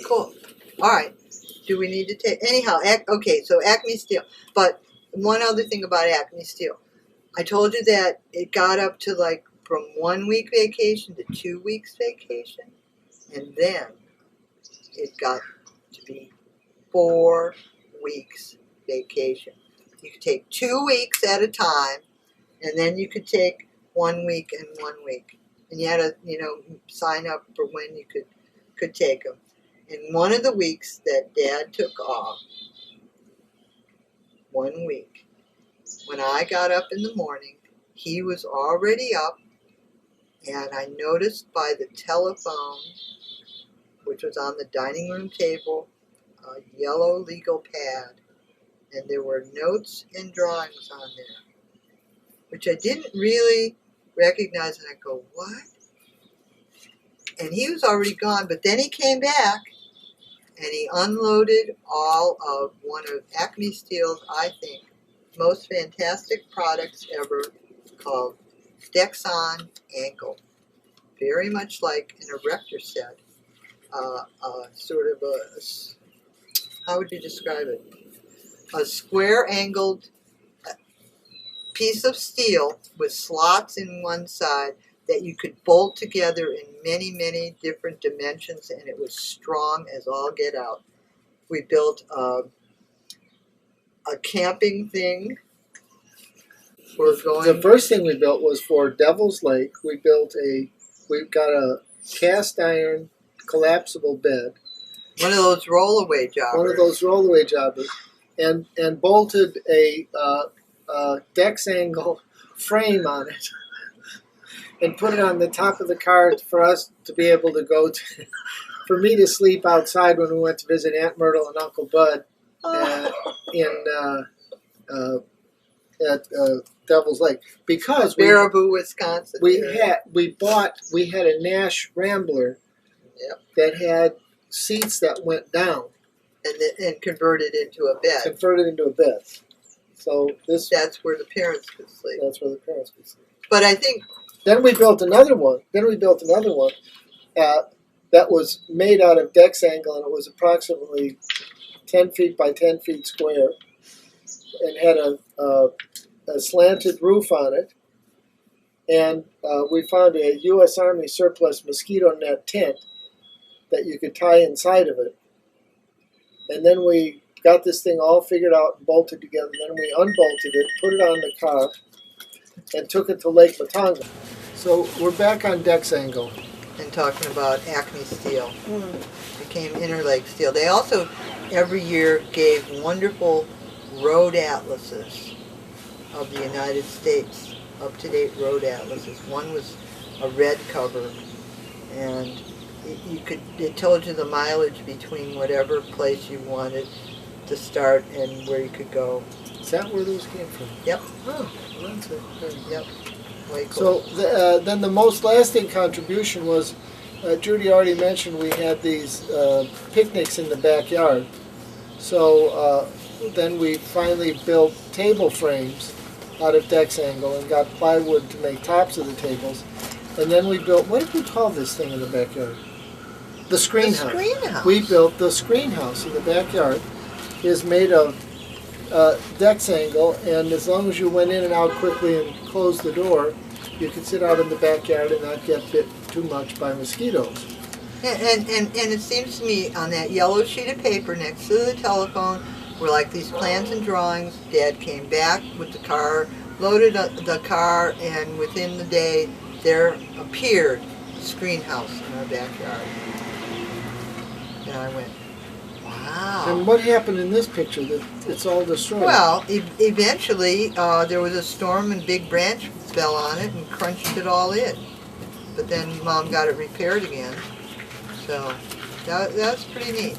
Cool. All right. Do we need to take anyhow? Okay, so Acme Steel. But one other thing about Acme Steel, I told you that it got up to like from 1 week vacation to 2 weeks vacation, and then it got to be 4 weeks vacation. You could take 2 weeks at a time, and then you could take 1 week and 1 week, and you had to sign up for when you could take them. And one of the weeks that Dad took off, 1 week, when I got up in the morning, he was already up, and I noticed by the telephone, which was on the dining room table, a yellow legal pad, and there were notes and drawings on there, which I didn't really recognize, and I go, what? And he was already gone, but then he came back, and he unloaded all of one of Acme Steel's, I think, most fantastic products ever, called Dexangle. Very much like an erector set. Sort of how would you describe it? A square-angled piece of steel with slots in one side that you could bolt together in many, many different dimensions, and it was strong as all get out. We built a camping thing. The first thing we built was for Devil's Lake. We've got a cast iron collapsible bed. One of those rollaway jobbers. And bolted a Dexangle frame on it, and put it on the top of the car for us to be able to go to, for me to sleep outside when we went to visit Aunt Myrtle and Uncle Bud at Devil's Lake, because Baraboo, Wisconsin. We had a Nash Rambler, yep, that had seats that went down and converted into a bed. So that's where the parents could sleep. But I think then we built another one. That was made out of Dexangle, and it was approximately 10 feet by 10 feet square, and had a slanted roof on it. And we found a U.S. Army surplus mosquito net tent that you could tie inside of it. And then we got this thing all figured out and bolted together. Then we unbolted it, put it on the car, and took it to Lake Matonga. So we're back on Dexangle. And talking about Acme Steel. Became Interlake Steel. They also, every year, gave wonderful road atlases of the United States, up-to-date road atlases. One was a red cover, and it told you the mileage between whatever place you wanted to start and where you could go. Is that where those came from? Yep. Oh, that's it. Yep. Way cool. So then the most lasting contribution was, Judy already mentioned we had these picnics in the backyard. So then we finally built table frames out of Dexangle and got plywood to make tops of the tables. And then we built, what did we call this thing in the backyard? The screen house. The screen house. We built the screen house in the backyard. It is made of Dexangle, and as long as you went in and out quickly and closed the door, you could sit out in the backyard and not get bit too much by mosquitoes. And it seems to me on that yellow sheet of paper next to the telephone were like these plans and drawings. Dad came back with the car, loaded up the car, and within the day there appeared a screen house in our backyard. And I went, wow. And what happened in this picture that it's all destroyed? Well, eventually there was a storm and big branch fell on it and crunched it all in. But then Mom got it repaired again. So that was pretty neat.